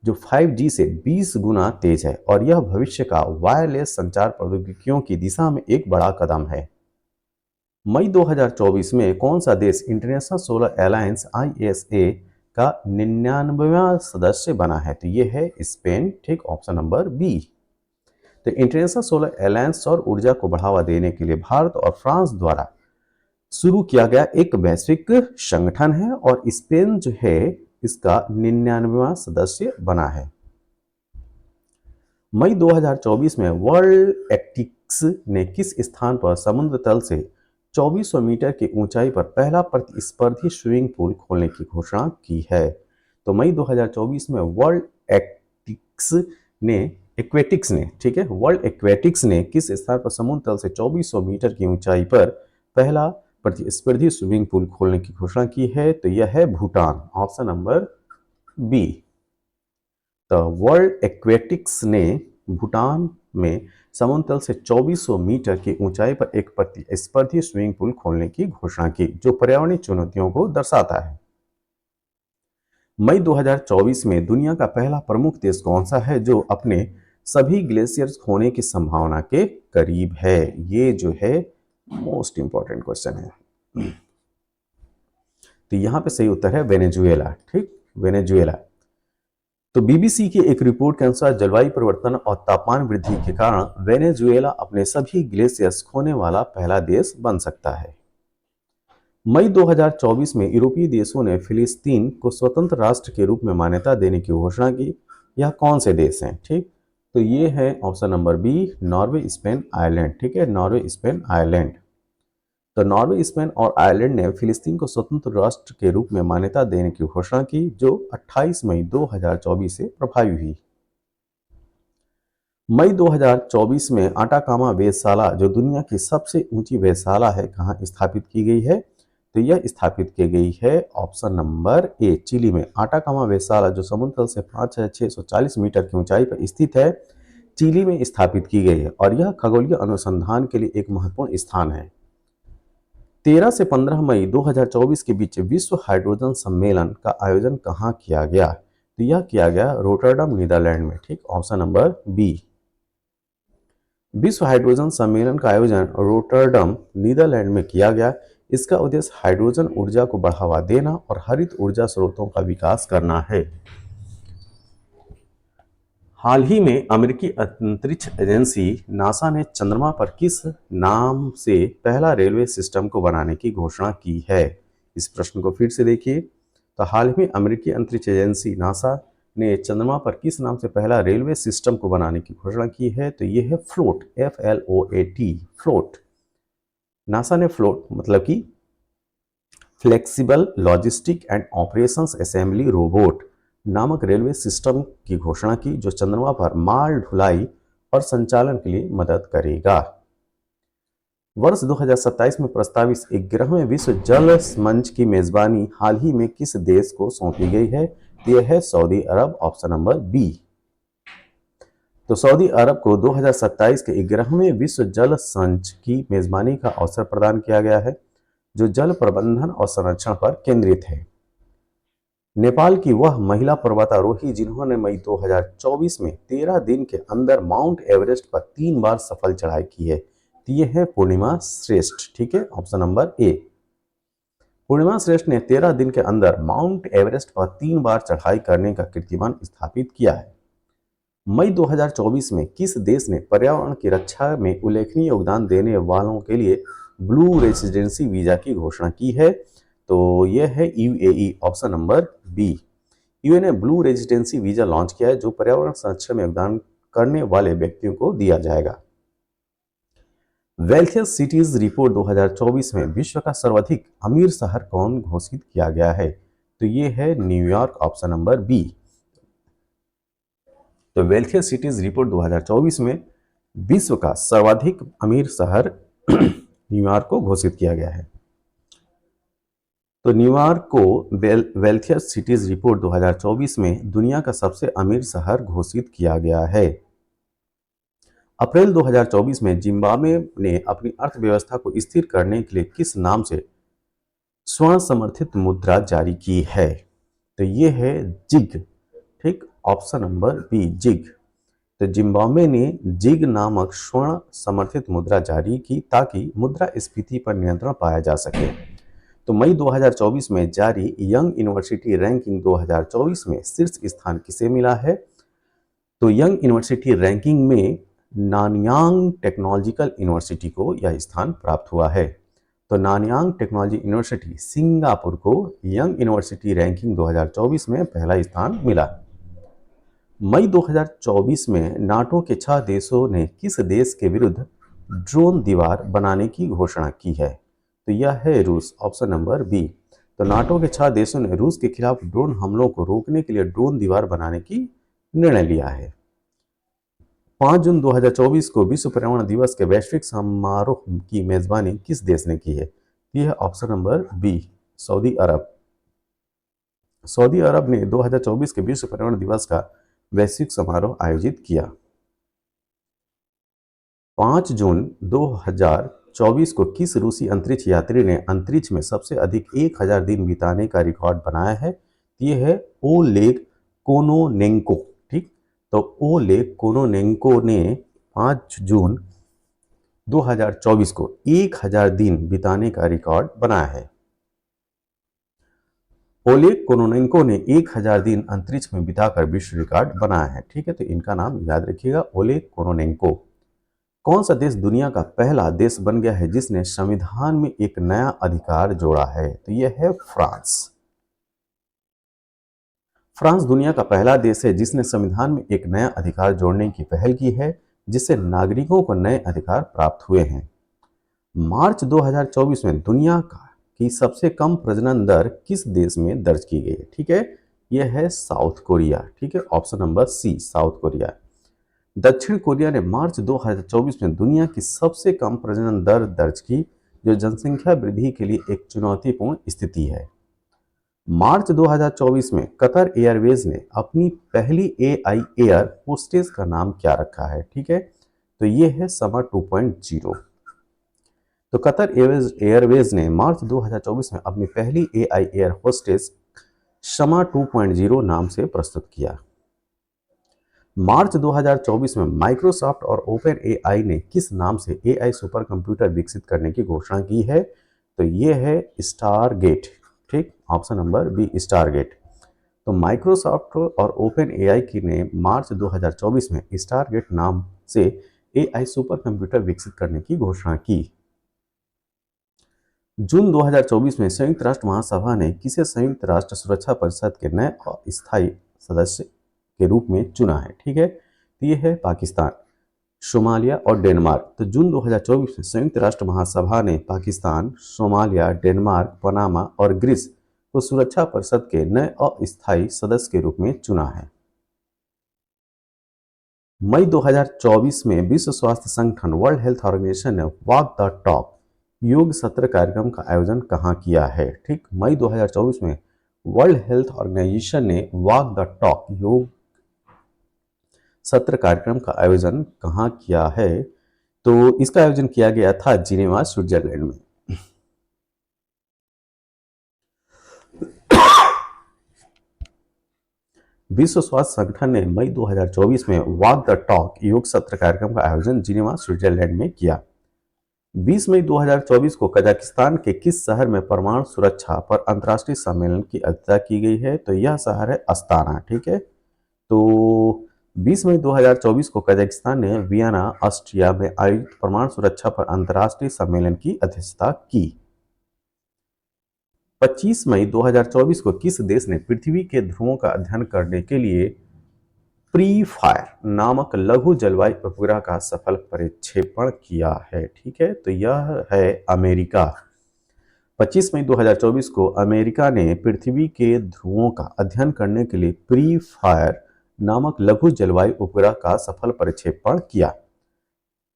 जो 5G से 20 गुना तेज है, और यह भविष्य का वायरलेस संचार प्रौद्योगिकियों की दिशा में एक बड़ा कदम है। मई 2024 में कौन सा देश इंटरनेशनल सोलर अलायंस ISA का 99वां सदस्य बना है? तो ये है स्पेन। ठीक, ऑप्शन नंबर बी। तो इंटरनेशनल सोलर अलायंस सौर ऊर्जा को बढ़ावा देने के लिए भारत और फ्रांस द्वारा शुरू किया गया एक वैश्विक संगठन है, और स्पेन जो है इसका 99वां सदस्य बना है। मई 2024 में वर्ल्ड एक्टिक्स ने किस स्थान पर समुद्र तल से 2400 मीटर की ऊंचाई पर पहला प्रतिस्पर्धी स्विमिंग पूल खोलने की घोषणा की है? तो मई 2024 में वर्ल्ड एक्वेटिक्स ने ठीक है, वर्ल्ड एक्वेटिक्स ने किस स्थान पर समुद्र तल से 2400 मीटर की ऊंचाई पर पहला प्रतिस्पर्धी स्विमिंग पूल खोलने की घोषणा की है? तो यह है भूटान, ऑप्शन नंबर बी। तो वर्ल्ड एक्वेटिक्स ने भूटान में समुद्र तल से 2400 मीटर की ऊंचाई पर एक प्रतिस्पर्धी स्विमिंग पूल खोलने की घोषणा की, जो पर्यावरणीय चुनौतियों को दर्शाता है। मई 2024 में दुनिया का पहला प्रमुख देश कौन सा है जो अपने सभी ग्लेशियर्स होने की संभावना के करीब है? ये जो है मोस्ट इंपॉर्टेंट क्वेश्चन है। तो यहां पे सही उत्तर है वेनेजुएला। ठीक, वेनेजुएला। तो बीबीसी की एक रिपोर्ट के अनुसार जलवायु परिवर्तन और तापमान वृद्धि के कारण वेनेजुएला अपने सभी ग्लेशियर्स खोने वाला पहला देश बन सकता है। मई 2024 में यूरोपीय देशों ने फिलिस्तीन को स्वतंत्र राष्ट्र के रूप में मान्यता देने की घोषणा की। यह कौन से देश हैं? ठीक, तो ये है option number B, Norway, Spain, Ireland. ठीक है, नॉर्वे, स्पेन, आयरलैंड। तो नॉर्वे, स्पेन और आयरलैंड ने फिलिस्तीन को स्वतंत्र राष्ट्र के रूप में मान्यता देने की घोषणा की, जो 28 मई 2024 से प्रभावी हुई। मई 2024 में आटाकामा वेधशाला जो दुनिया की सबसे ऊंची वेधशाला है, कहाँ स्थापित की गई है? तो यह स्थापित की गई है ऑप्शन नंबर ए, चिली में। आटाकामा वेधशाला जो समुद्र तल से 5640 मीटर की ऊंचाई पर स्थित है, चिली में स्थापित की गई है, और यह खगोलीय अनुसंधान के लिए एक महत्वपूर्ण स्थान है। 13 से 15 मई 2024 के बीच विश्व हाइड्रोजन सम्मेलन का आयोजन कहाँ किया गया? तो यह किया गया रोटरडम, नीदरलैंड में। ठीक, ऑप्शन नंबर बी। विश्व हाइड्रोजन सम्मेलन का आयोजन रोटरडम, नीदरलैंड में किया गया। इसका उद्देश्य हाइड्रोजन ऊर्जा को बढ़ावा देना और हरित ऊर्जा स्रोतों का विकास करना है। हाल ही में अमेरिकी अंतरिक्ष एजेंसी नासा ने चंद्रमा पर किस नाम से पहला रेलवे सिस्टम को बनाने की घोषणा की है? इस प्रश्न को फिर से देखिए। तो हाल ही में अमेरिकी अंतरिक्ष एजेंसी नासा ने चंद्रमा पर किस नाम से पहला रेलवे सिस्टम को बनाने की घोषणा की है? तो यह है फ्लोट, FLOAT, फ्लोट। नासा ने फ्लोट मतलब कि flexible logistic and operations assembly robot नामक रेलवे सिस्टम की घोषणा की, जो चंद्रमा पर माल ढुलाई और संचालन के लिए मदद करेगा। वर्ष 2027 में प्रस्तावित 11वें विश्व जल मंच की मेजबानी हाल ही में किस देश को सौंपी गई है? यह है सऊदी अरब, ऑप्शन नंबर बी। तो सऊदी अरब को 2027 के 11वें विश्व जल संच की मेजबानी का अवसर प्रदान किया गया है, जो जल प्रबंधन और संरक्षण पर केंद्रित है। नेपाल की वह महिला पर्वतारोही जिन्होंने मई 2024 में 13 दिन के अंदर माउंट एवरेस्ट पर 3 बार सफल चढ़ाई की है, तो ये है पूर्णिमा श्रेष्ठ। ठीक है, ऑप्शन नंबर ए। पूर्णिमा श्रेष्ठ ने 13 दिन के अंदर माउंट एवरेस्ट पर 3 बार चढ़ाई करने का कीर्तिमान स्थापित किया है। मई 2024 में किस देश ने पर्यावरण की रक्षा में उल्लेखनीय योगदान देने वालों के लिए ब्लू रेसिडेंसी वीजा की घोषणा की है? तो यह है UAE, option number B. UAE ने ब्लू रेजिडेंसी वीजा लॉन्च किया है, जो पर्यावरण संरक्षण में योगदान करने वाले व्यक्तियों को दिया जाएगा। वेल्थियस सिटीज रिपोर्ट 2024 में विश्व का सर्वाधिक अमीर शहर कौन घोषित किया गया है? तो यह है न्यूयॉर्क, ऑप्शन नंबर बी। तो वेल्थियस सिटीज रिपोर्ट 2024 में विश्व का सर्वाधिक अमीर शहर न्यूयॉर्क को घोषित किया गया है। तो न्यूयॉर्क को वेल्थियस सिटीज रिपोर्ट 2024 में दुनिया का सबसे अमीर शहर घोषित किया गया है। अप्रैल 2024 में जिम्बाब्वे ने अपनी अर्थव्यवस्था को स्थिर करने के लिए किस नाम से स्वर्ण समर्थित मुद्रा जारी की है? तो ये है जिग। ठीक, ऑप्शन नंबर बी, जिग। तो जिम्बाब्वे ने जिग नामक स्वर्ण समर्थित मुद्रा जारी की ताकि मुद्रास्फीति पर नियंत्रण पाया जा सके। तो मई 2024 में जारी यंग यूनिवर्सिटी रैंकिंग 2024 में शीर्ष स्थान किसे मिला है? तो यंग यूनिवर्सिटी रैंकिंग में नानयांग टेक्नोलॉजिकल यूनिवर्सिटी को यह स्थान प्राप्त हुआ है। तो नानयांग टेक्नोलॉजी यूनिवर्सिटी सिंगापुर को यंग यूनिवर्सिटी रैंकिंग 2024 में पहला स्थान मिला। मई 2024 में नाटो के 6 देशों ने किस देश के विरुद्ध ड्रोन दीवार बनाने की घोषणा की है? तो यह है रूस, ऑप्शन नंबर बी। तो नाटो के 6 देशों ने रूस के खिलाफ ड्रोन हमलों को रोकने के लिए ड्रोन दीवार बनाने की निर्णय लिया है। 5 जून 2024 को विश्व पर्यावरण दिवस के वैश्विक समारोह की मेजबानी किस देश ने की है? यह है ऑप्शन नंबर बी, सऊदी अरब। सऊदी अरब ने 2024 के विश्व पर्यावरण दिवस का वैश्विक समारोह आयोजित किया। 5 जून 2024 को किस रूसी अंतरिक्ष यात्री ने अंतरिक्ष में सबसे अधिक 1000 दिन बिताने का रिकॉर्ड बनाया है? यह है ओलेग कोनोनेंको। ठीक, तो ओलेग कोनोनेंको ने 5 जून 2024 को 1000 दिन बिताने का रिकॉर्ड बनाया है। ओलेग कोनोनेंको ने 1000 दिन अंतरिक्ष में बिताकर विश्व रिकॉर्ड बनाया है। ठीक है, तो इनका नाम याद रखिएगा, ओलेग कोनोनेंको। कौन सा देश दुनिया का पहला देश बन गया है जिसने संविधान में एक नया अधिकार जोड़ा है? तो यह है फ्रांस। फ्रांस दुनिया का पहला देश है जिसने संविधान में एक नया अधिकार जोड़ने की पहल की है, जिससे नागरिकों को नए अधिकार प्राप्त हुए हैं। मार्च 2024 में दुनिया की सबसे कम प्रजनन दर किस देश में दर्ज की गई है? ठीक है, यह है साउथ कोरिया। ठीक है, option number C, South Korea. दक्षिण कोरिया ने मार्च 2024 में दुनिया की सबसे कम प्रजनन दर दर्ज की, जो जनसंख्या वृद्धि के लिए एक चुनौतीपूर्ण स्थिति है। मार्च 2024 में कतर एयरवेज ने अपनी पहली एआई एयर होस्टेस का नाम क्या रखा है? ठीक है, तो ये है समा 2.0। तो कतर एयरवेज ने मार्च 2024 में अपनी पहली एआई एयर होस्टेस शमा 2.0 नाम से प्रस्तुत किया। मार्च 2024 में माइक्रोसॉफ्ट और ओपन एआई ने किस नाम से एआई सुपर कंप्यूटर विकसित करने की घोषणा की है? तो ये है स्टारगेट। ठीक, ऑप्शन नंबर बी, स्टारगेट। तो माइक्रोसॉफ्ट और ओपन एआई की ने मार्च 2024 में स्टारगेट नाम से एआई सुपर कंप्यूटर विकसित करने की घोषणा की। जून 2024 में संयुक्त राष्ट्र महासभा ने किसे संयुक्त राष्ट्र सुरक्षा परिषद के नए अस्थायी सदस्य के रूप में चुना है? ठीक है, तो ये है पाकिस्तान, सोमालिया और डेनमार्क। तो जून 2024 में संयुक्त राष्ट्र महासभा ने पाकिस्तान, सोमालिया, डेनमार्क, पनामा और ग्रीस को सुरक्षा परिषद के नए अस्थायी सदस्य के रूप में चुना है। मई 2024 में विश्व स्वास्थ्य संगठन वर्ल्ड हेल्थ ऑर्गेनाइजेशन ने वॉक द टॉक योग सत्र कार्यक्रम का आयोजन कहाँ किया है? ठीक, मई 2024 में वर्ल्ड हेल्थ ऑर्गेनाइजेशन ने वॉक द टॉक योग सत्र कार्यक्रम का आयोजन कहाँ किया है? तो इसका आयोजन किया गया था जिनेवा, स्विट्जरलैंड में। विश्व स्वास्थ्य संगठन ने मई 2024 में वॉक द टॉक योग सत्र कार्यक्रम का आयोजन जिनेवा, स्विट्जरलैंड में किया। 20 मई 2024 को कजाकिस्तान के किस शहर में परमाणु सुरक्षा पर अंतर्राष्ट्रीय सम्मेलन की अध्यक्षता की गई है? तो यह शहर है अस्ताना। ठीक है, तो 20 मई 2024 को कजाकिस्तान ने वियना, ऑस्ट्रिया में आयोजित परमाणु सुरक्षा पर अंतर्राष्ट्रीय सम्मेलन की अध्यक्षता की। 25 मई 2024 को किस देश ने पृथ्वी के ध्रुवों का अध्ययन करने के लिए प्री फायर नामक लघु जलवायु उपग्रह का सफल प्रक्षेपण किया है? ठीक है, तो यह है अमेरिका। 25 मई 2024 को अमेरिका ने पृथ्वी के ध्रुवों का अध्ययन करने के लिए प्री फायर नामक लघु जलवायु उपग्रह का सफल प्रक्षेपण किया।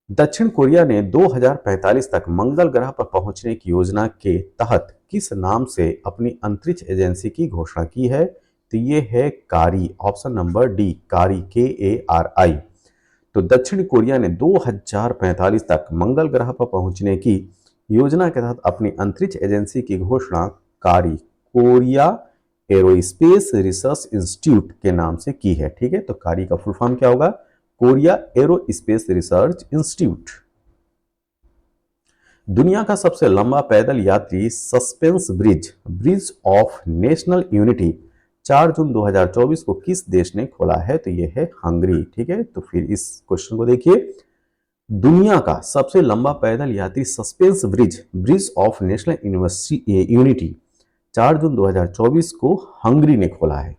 दक्षिण कोरिया ने 2045 तक मंगल ग्रह पर पहुंचने की योजना के तहत किस नाम से अपनी अंतरिक्ष एजेंसी की घोषणा की है? तो ये है कारी, ऑप्शन नंबर डी, कारी, KARI। तो दक्षिण कोरिया ने 2045 तक मंगल ग्रह पर पहुंचने की योजना के तहत अपनी अंतरिक्ष एजेंसी की घोषणा कारी, कोरिया एरोस्पेस रिसर्च इंस्टीट्यूट के नाम से की है। ठीक है, तो कारी का फुल फॉर्म क्या होगा? Korea aerospace research institute. दुनिया का सबसे लंबा पैदल यात्री suspense bridge, bridge of national unity, 4 जून 2024 को किस देश ने खोला है? तो यह है हंगरी। ठीक है, तो फिर इस क्वेश्चन को देखिए। दुनिया का सबसे लंबा पैदल यात्री suspense bridge, bridge of national unity, 4 जून 2024 को हंगरी ने खोला है।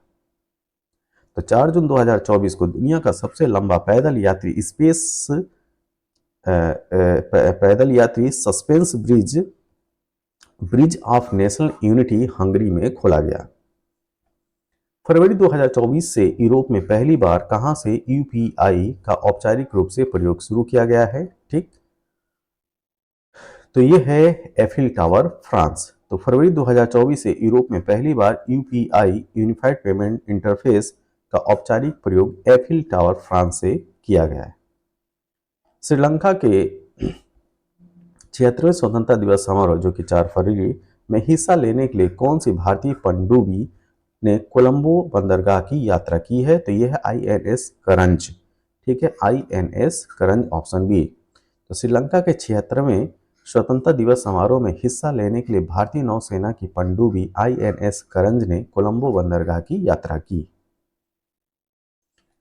तो 4 जून 2024 को दुनिया का सबसे लंबा पैदल यात्री suspense bridge, bridge of national unity Hungary में खोला गया। फरवरी 2024 से यूरोप में पहली बार कहां से यूपीआई का औपचारिक रूप से प्रयोग शुरू किया गया है? ठीक, तो यह है एफिल टावर, फ्रांस। तो फरवरी 2024 से यूरोप में पहली बार यूपीआई यूनिफाइड पेमेंट इंटरफेस का औपचारिक प्रयोग एफिल टावर, फ्रांस से किया गया है। श्रीलंका के 76वें स्वतंत्रता दिवस समारोह जो कि 4 फरवरी में हिस्सा लेने के लिए कौन सी भारतीय पनडुब्बी ने कोलंबो बंदरगाह की यात्रा की है? तो यह है INS करंज। ठीक है, INS करंज, ऑप्शन बी। तो श्रीलंका के 76वें स्वतंत्रता दिवस समारोह में हिस्सा लेने के लिए भारतीय नौसेना की पनडुब्बी INS करंज ने कोलंबो बंदरगाह की यात्रा की।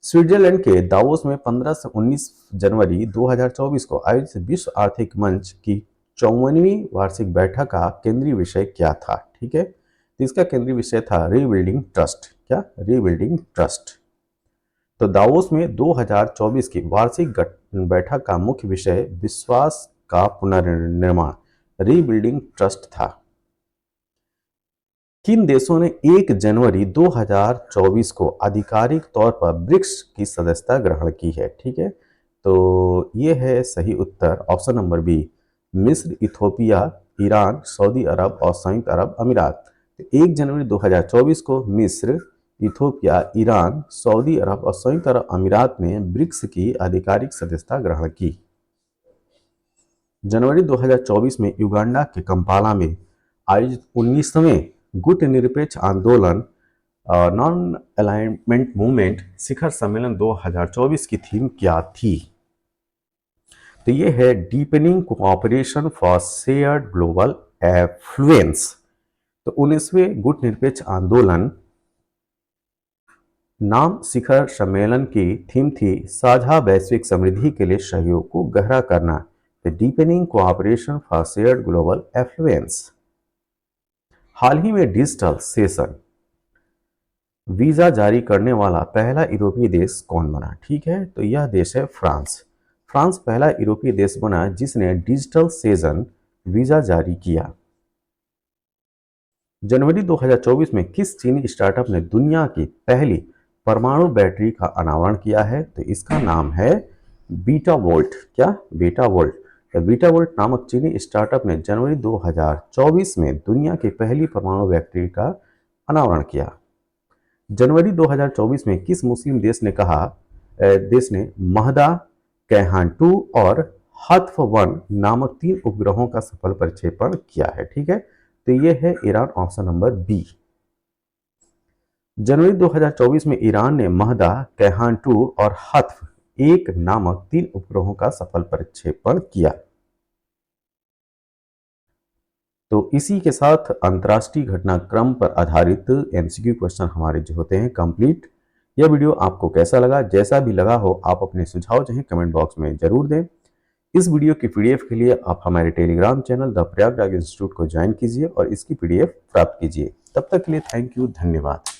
स्विट्जरलैंड के दावोस में 15 से 19 जनवरी 2024 को आयोजित विश्व आर्थिक मंच की 54वीं वार्षिक बैठक का केंद्रीय विषय क्या था? ठीक है, तो इसका केंद्रीय विषय था रीबिल्डिंग ट्रस्ट। क्या? Rebuilding trust. तो दावोस में 2024 की वार्षिक बैठक का मुख्य विषय विश्वास का पुनर्निर्माण, रीबिल्डिंग ट्रस्ट था। किन देशों ने 1 जनवरी 2024 को आधिकारिक तौर पर ब्रिक्स की सदस्यता ग्रहण की है? ठीक है, तो ये है सही उत्तर, ऑप्शन नंबर बी, मिस्र, इथोपिया, ईरान, सऊदी अरब और संयुक्त अरब अमीरात। 1 जनवरी 2024 को मिस्र, इथोपिया, ईरान, सऊदी अरब और संयुक्त अरब अमीरात ने ब्रिक्स की आधिकारिक सदस्यता ग्रहण की। जनवरी 2024 में युगांडा के कंपाला में आयोजित 19वें गुटनिरपेक्ष आंदोलन नॉन अलाइनमेंट मूवमेंट शिखर सम्मेलन 2024 की थीम क्या थी? तो ये है deepening cooperation for shared global affluence. तो 19वें गुटनिरपेक्ष आंदोलन नाम शिखर सम्मेलन की थीम थी साझा वैश्विक समृद्धि के लिए सहयोग को गहरा करना, deepening cooperation for shared global affluence. हाल ही में डिजिटल सेशन वीजा जारी करने वाला पहला यूरोपीय देश कौन बना? ठीक है, तो यह देश है फ्रांस। फ्रांस पहला यूरोपीय देश बना जिसने डिजिटल सेशन वीजा जारी किया। जनवरी 2024 में किस चीनी स्टार्टअप ने दुनिया की पहली परमाणु बैटरी का अनावरण किया है? तो इसका नाम है बीटा वोल्ट। क्या? Beta volt. बीटा वोल्ट नामक चीनी स्टार्टअप ने जनवरी 2024 में दुनिया की पहली परमाणु बैटरी का अनावरण किया। जनवरी 2024 में किस मुस्लिम देश ने महदा, कैहान 2 और हत्फ 1 नामक 3 उपग्रहों का सफल प्रक्षेपण किया है? ठीक है, तो ये है ईरान, ऑप्शन नंबर बी। जनवरी 2024 में ईरान ने महदा, कैहान 2 और हत्फ 1 नामक 3 उपग्रहों का सफल प्रक्षेपण किया। तो इसी के साथ अंतर्राष्ट्रीय घटनाक्रम पर आधारित एमसीक्यू क्वेश्चन हमारे जो होते हैं कंप्लीट। यह वीडियो आपको कैसा लगा? जैसा भी लगा हो आप अपने सुझाव जो है कमेंट बॉक्स में जरूर दें। इस वीडियो की पीडीएफ के लिए आप हमारे Telegram channel the Prayagraj institute को ज्वाइन कीजिए और इसकी पीडीएफ प्राप्त कीजिए। तब तक के लिए थैंक यू, धन्यवाद।